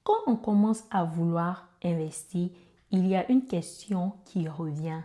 Quand on commence à vouloir investir, il y a une question qui revient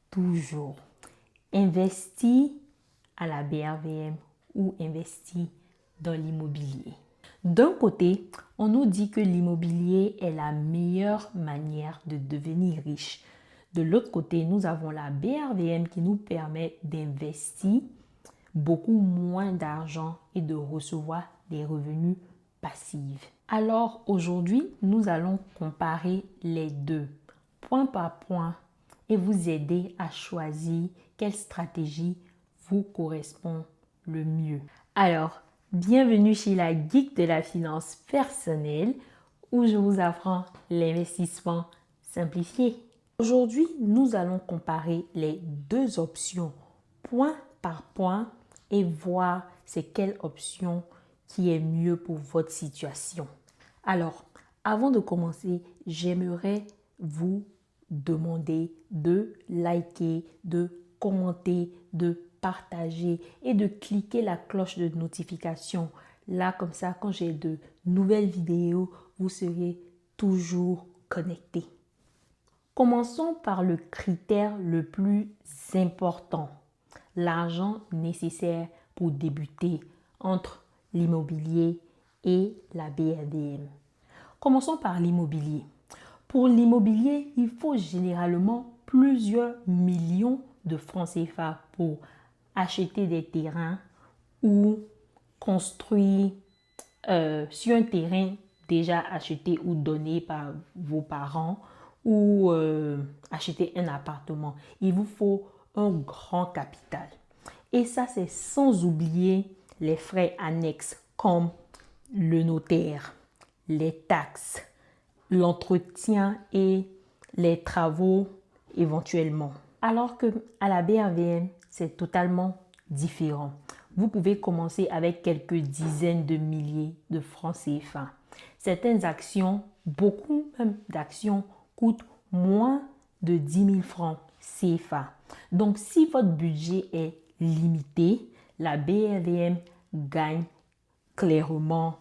toujours. Investir à la BRVM ou investir dans l'immobilier. D'un côté, on nous dit que l'immobilier est la meilleure manière de devenir riche. De l'autre côté, nous avons la BRVM qui nous permet d'investir beaucoup moins d'argent et de recevoir des revenus passifs. Alors aujourd'hui, nous allons comparer les deux, point par point, et vous aider à choisir quelle stratégie vous correspond le mieux. Alors, bienvenue chez la Geek de la finance personnelle où je vous apprends l'investissement simplifié. Aujourd'hui, nous allons comparer les deux options point par point et voir c'est quelle option qui est mieux pour votre situation. Alors, avant de commencer, j'aimerais vous demander de liker, de commenter, de partager et de cliquer la cloche de notification. Là, comme ça, quand j'ai de nouvelles vidéos, vous serez toujours connectés. Commençons par le critère le plus important, l'argent nécessaire pour débuter entre l'immobilier et la BRVM. Commençons par l'immobilier. Pour l'immobilier, il faut généralement plusieurs millions de francs CFA pour acheter des terrains ou construire sur un terrain déjà acheté ou donné par vos parents ou acheter un appartement. Il vous faut un grand capital. Et ça, c'est sans oublier les frais annexes comme le notaire, les taxes, l'entretien et les travaux éventuellement. Alors que à la BRVM, c'est totalement différent. Vous pouvez commencer avec quelques dizaines de milliers de francs CFA. Certaines actions, beaucoup même d'actions, coûtent moins de 10 000 francs CFA. Donc, si votre budget est limité, la BRVM gagne clairement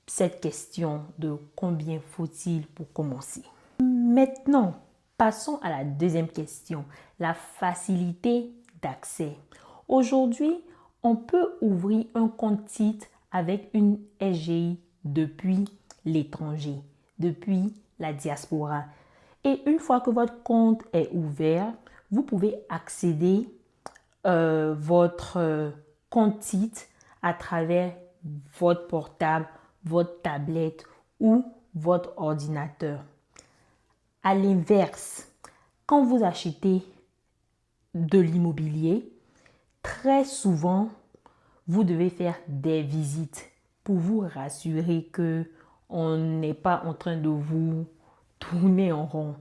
cette question de combien faut-il pour commencer. Maintenant, passons à la deuxième question, la facilité d'accès. Aujourd'hui, on peut ouvrir un compte titre avec une SGI depuis l'étranger, depuis la diaspora. Et une fois que votre compte est ouvert, vous pouvez accéder votre compte titre à travers votre portable, votre tablette ou votre ordinateur. À l'inverse, quand vous achetez de l'immobilier, très souvent, vous devez faire des visites pour vous rassurer que on n'est pas en train de vous tourner en rond.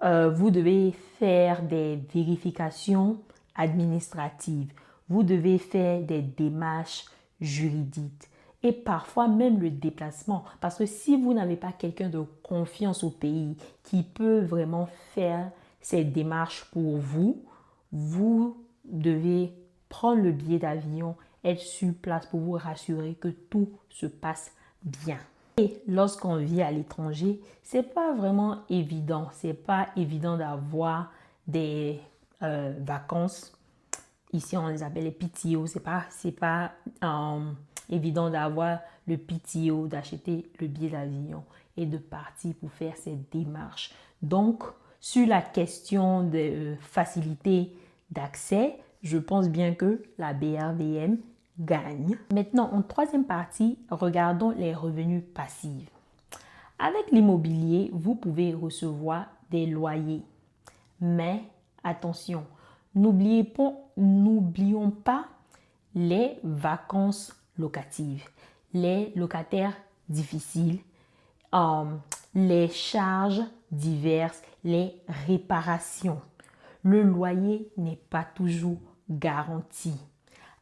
Vous devez faire des vérifications administratives. Vous devez faire des démarches juridiques et parfois même le déplacement. Parce que si vous n'avez pas quelqu'un de confiance au pays qui peut vraiment faire ces démarches pour vous, vous devez prendre le billet d'avion, être sur place pour vous rassurer que tout se passe bien. Et lorsqu'on vit à l'étranger, c'est pas vraiment évident. C'est pas évident d'avoir des vacances. Ici, on les appelle les PTO. C'est pas évident d'avoir le PTO, d'acheter le billet d'avion et de partir pour faire ces démarches. Donc, sur la question de facilité d'accès, je pense bien que la BRVM gagne. Maintenant, en troisième partie, regardons les revenus passifs. Avec l'immobilier, vous pouvez recevoir des loyers. Mais attention, n'oublions pas les vacances locatives, les locataires difficiles, les charges diverses, les réparations. Le loyer n'est pas toujours garanti.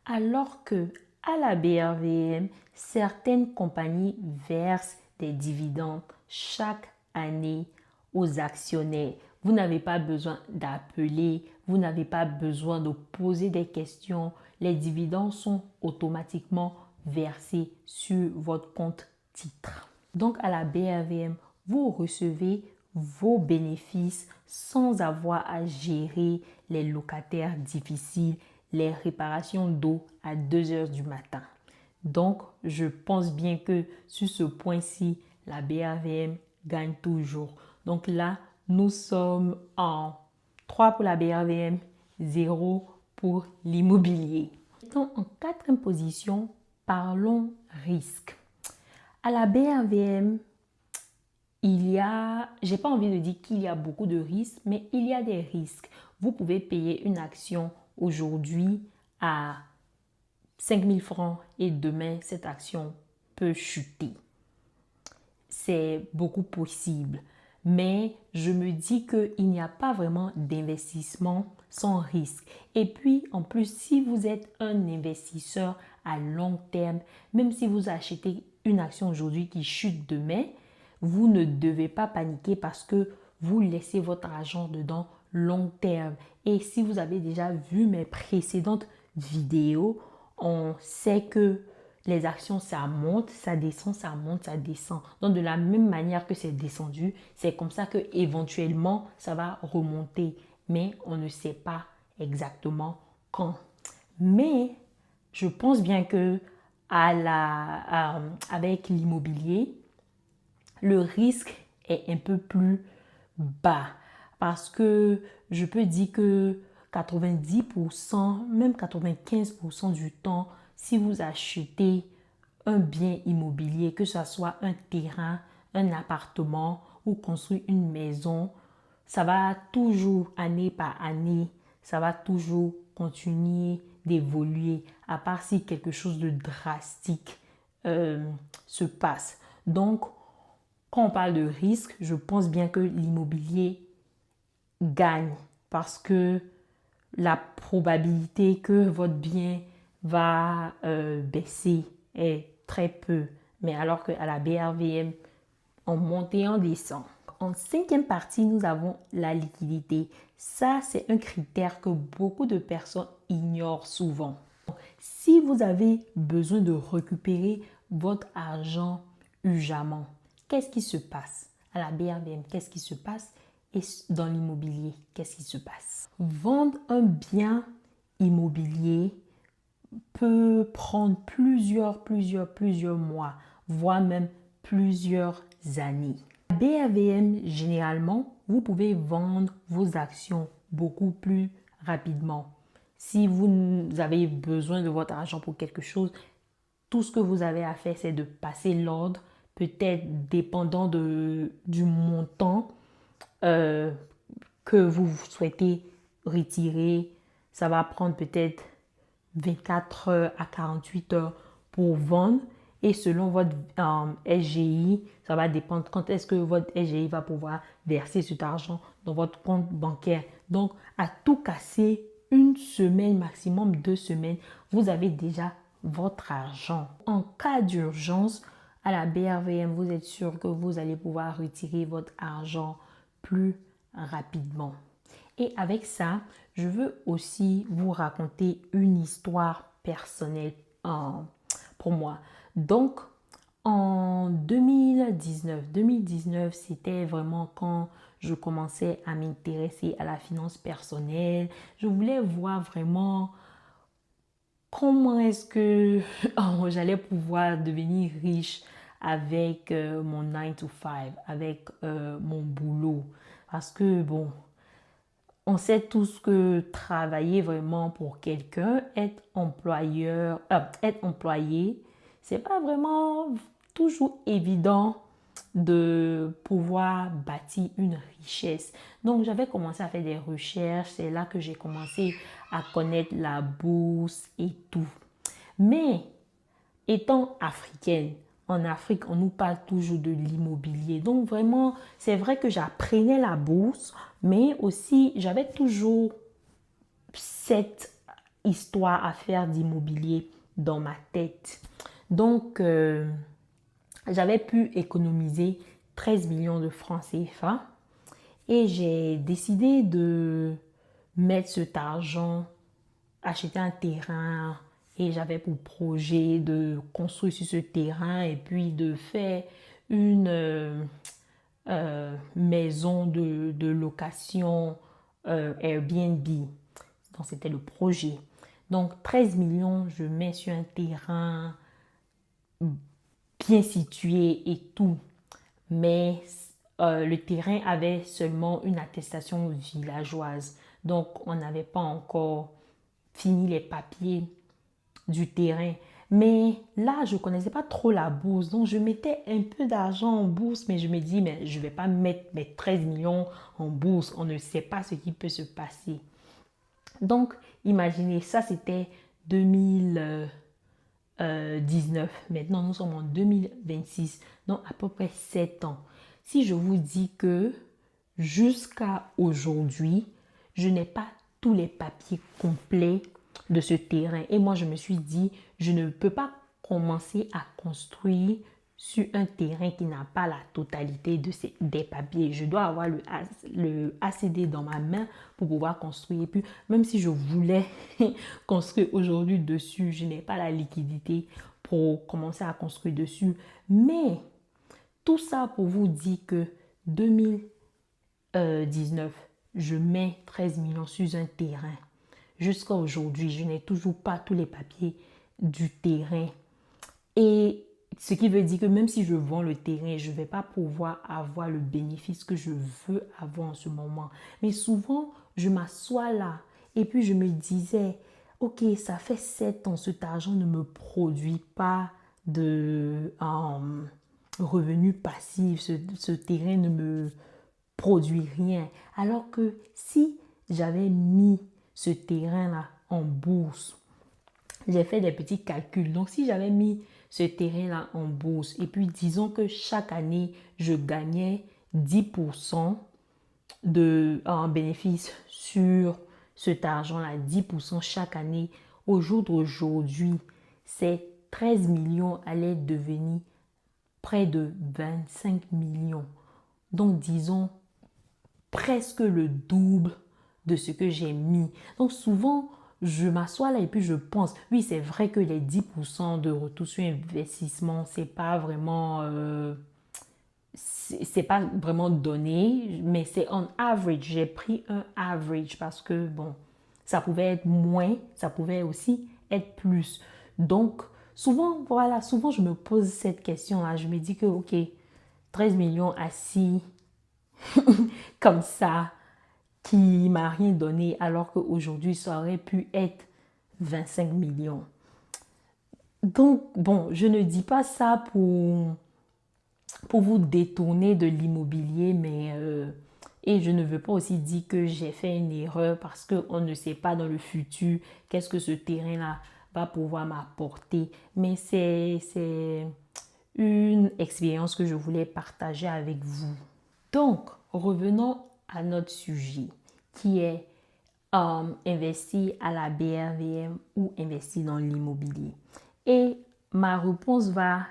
Alors que à la BRVM, certaines compagnies versent des dividendes chaque année aux actionnaires. Vous n'avez pas besoin d'appeler, vous n'avez pas besoin de poser des questions. Les dividendes sont automatiquement versés sur votre compte titre. Donc, à la BRVM, vous recevez vos bénéfices sans avoir à gérer les locataires difficiles, les réparations d'eau à 2 heures du matin. Donc, je pense bien que sur ce point-ci, la BRVM gagne toujours. Donc là, nous sommes en 3 pour la BRVM, 0 pour l'immobilier. Étant en quatrième position, parlons risque. À la BRVM, j'ai pas envie de dire qu'il y a beaucoup de risques, mais il y a des risques. Vous pouvez payer une action aujourd'hui à 5 000 francs et demain, cette action peut chuter. C'est beaucoup possible. Mais je me dis qu'il n'y a pas vraiment d'investissement sans risque. Et puis, en plus, si vous êtes un investisseur à long terme, même si vous achetez une action aujourd'hui qui chute demain, vous ne devez pas paniquer parce que vous laissez votre argent dedans long terme. Et si vous avez déjà vu mes précédentes vidéos, on sait que les actions, ça monte, ça descend, ça monte, ça descend. Donc, de la même manière que c'est descendu, c'est comme ça que éventuellement ça va remonter. Mais on ne sait pas exactement quand. Mais je pense bien que avec l'immobilier, le risque est un peu plus bas parce que je peux dire que 90%, même 95% du temps, si vous achetez un bien immobilier, que ce soit un terrain, un appartement ou construire une maison, ça va toujours, année par année, ça va toujours continuer d'évoluer, à part si quelque chose de drastique se passe. Donc, quand on parle de risque, je pense bien que l'immobilier gagne parce que la probabilité que votre bien va baisser est très peu. Mais alors qu'à la BRVM, on monte et on descend. En cinquième partie, nous avons la liquidité. Ça, c'est un critère que beaucoup de personnes ignorent souvent. Si vous avez besoin de récupérer votre argent urgemment, qu'est-ce qui se passe? À la BRVM, qu'est-ce qui se passe? Et dans l'immobilier, qu'est-ce qui se passe? Vendre un bien immobilier peut prendre plusieurs mois, voire même plusieurs années. À BRVM, généralement, vous pouvez vendre vos actions beaucoup plus rapidement. Si vous avez besoin de votre argent pour quelque chose, tout ce que vous avez à faire, c'est de passer l'ordre, peut-être dépendant du montant que vous souhaitez retirer. Ça va prendre peut-être 24 heures à 48 heures pour vendre. Et selon votre SGI, ça va dépendre quand est-ce que votre SGI va pouvoir verser cet argent dans votre compte bancaire. Donc, à tout casser, une semaine, maximum 2 semaines, vous avez déjà votre argent. En cas d'urgence, à la BRVM, vous êtes sûr que vous allez pouvoir retirer votre argent plus rapidement. Et avec ça, je veux aussi vous raconter une histoire personnelle pour moi. Donc, en 2019, c'était vraiment quand je commençais à m'intéresser à la finance personnelle. Je voulais voir vraiment comment est-ce que j'allais pouvoir devenir riche avec mon 9 to 5, avec mon boulot. Parce que, bon, on sait tous que travailler vraiment pour quelqu'un, être employé, c'est pas vraiment toujours évident de pouvoir bâtir une richesse. Donc, j'avais commencé à faire des recherches. C'est là que j'ai commencé à connaître la bourse et tout. Mais, étant africaine, en Afrique, on nous parle toujours de l'immobilier. Donc, vraiment, c'est vrai que j'apprenais la bourse, mais aussi, j'avais toujours cette histoire à faire d'immobilier dans ma tête. Donc, j'avais pu économiser 13 millions de francs CFA et j'ai décidé de mettre cet argent, acheter un terrain et j'avais pour projet de construire sur ce terrain et puis de faire une maison de location Airbnb. Donc, c'était le projet. Donc, 13 millions, je mets sur un terrain bien situé et tout. Mais le terrain avait seulement une attestation villageoise. Donc, on n'avait pas encore fini les papiers du terrain. Mais là, je ne connaissais pas trop la bourse. Donc, je mettais un peu d'argent en bourse, mais je me dis, mais je ne vais pas mettre mes 13 millions en bourse. On ne sait pas ce qui peut se passer. Donc, imaginez, ça, c'était 2019. Maintenant, nous sommes en 2026. Donc, à peu près 7 ans. Si je vous dis que jusqu'à aujourd'hui, je n'ai pas tous les papiers complets de ce terrain. Et moi, je me suis dit, je ne peux pas commencer à construire sur un terrain qui n'a pas la totalité des papiers. Je dois avoir le ACD dans ma main pour pouvoir construire. Et puis, même si je voulais construire aujourd'hui dessus, je n'ai pas la liquidité pour commencer à construire dessus. Mais tout ça pour vous dire que 2019, je mets 13 millions sur un terrain. Jusqu'à aujourd'hui, je n'ai toujours pas tous les papiers du terrain. Et ce qui veut dire que même si je vends le terrain, je ne vais pas pouvoir avoir le bénéfice que je veux avoir en ce moment. Mais souvent, je m'assois là et puis je me disais, ok, ça fait 7 ans, cet argent ne me produit pas de revenus passifs, ce terrain ne me produit rien. Alors que si j'avais mis ce terrain-là en bourse, j'ai fait des petits calculs. Donc, si j'avais mis ce terrain-là en bourse et puis disons que chaque année, je gagnais 10% en bénéfice sur cet argent-là, 10% chaque année, au jour d'aujourd'hui, ces 13 millions allaient devenir près de 25 millions. Donc, disons presque le double de ce que j'ai mis. Donc, souvent, je m'assois là et puis je pense, oui, c'est vrai que les 10% de retour sur investissement, c'est pas vraiment donné, mais c'est en average. J'ai pris un average parce que, bon, ça pouvait être moins, ça pouvait aussi être plus. Donc, souvent, je me pose cette question-là. Je me dis que, ok, 13 millions assis comme ça, qui m'a rien donné, alors qu'aujourd'hui, ça aurait pu être 25 millions. Donc, bon, je ne dis pas ça pour vous détourner de l'immobilier, mais et je ne veux pas aussi dire que j'ai fait une erreur parce qu'on ne sait pas dans le futur qu'est-ce que ce terrain-là va pouvoir m'apporter. Mais c'est une expérience que je voulais partager avec vous. Donc, revenons à notre sujet qui est investir à la BRVM ou investir dans l'immobilier. Et ma réponse va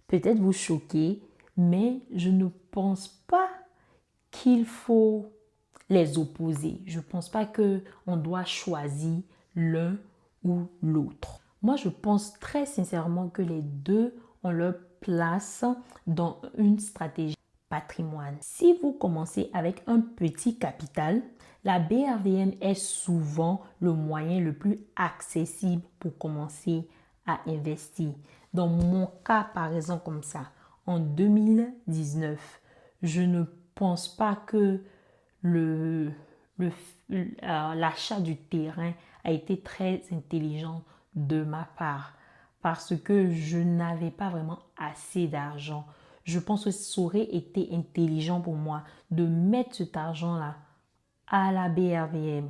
peut-être vous choquer, mais je ne pense pas qu'il faut les opposer. Je ne pense pas qu'on doit choisir l'un ou l'autre. Moi, je pense très sincèrement que les deux ont leur place dans une stratégie patrimoine. Si vous commencez avec un petit capital, la BRVM est souvent le moyen le plus accessible pour commencer à investir. Dans mon cas, par exemple, comme ça, en 2019, je ne pense pas que l'achat du terrain a été très intelligent de ma part parce que je n'avais pas vraiment assez d'argent. Je pense que ça aurait été intelligent pour moi de mettre cet argent-là à la BRVM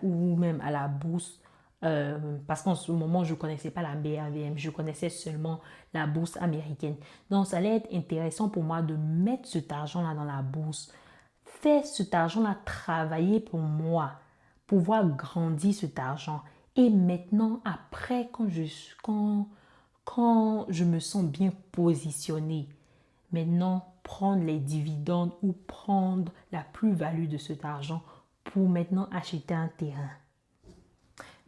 ou même à la bourse parce qu'en ce moment, je ne connaissais pas la BRVM, je connaissais seulement la bourse américaine. Donc, ça allait être intéressant pour moi de mettre cet argent-là dans la bourse, faire cet argent-là travailler pour moi, pouvoir grandir cet argent. Et maintenant, après, quand je me sens bien positionnée, maintenant prendre les dividendes ou prendre la plus-value de cet argent pour maintenant acheter un terrain.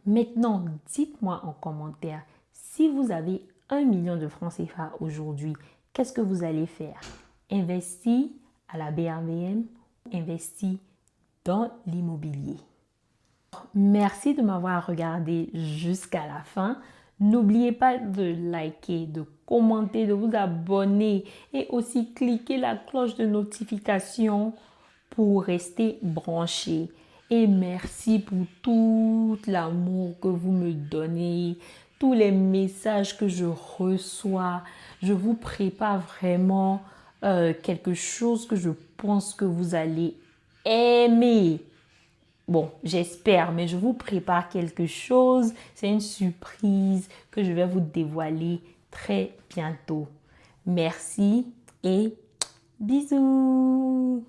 Maintenant, dites-moi en commentaire si vous avez 1 million de francs CFA aujourd'hui, qu'est-ce que vous allez faire? Investir à la BRVM ou investir dans l'immobilier? Merci de m'avoir regardé jusqu'à la fin. N'oubliez pas de liker, de commenter, de vous abonner et aussi cliquer la cloche de notification pour rester branché. Et merci pour tout l'amour que vous me donnez, tous les messages que je reçois. Je vous prépare vraiment quelque chose que je pense que vous allez aimer. Bon, j'espère, mais je vous prépare quelque chose. C'est une surprise que je vais vous dévoiler très bientôt. Merci et bisous.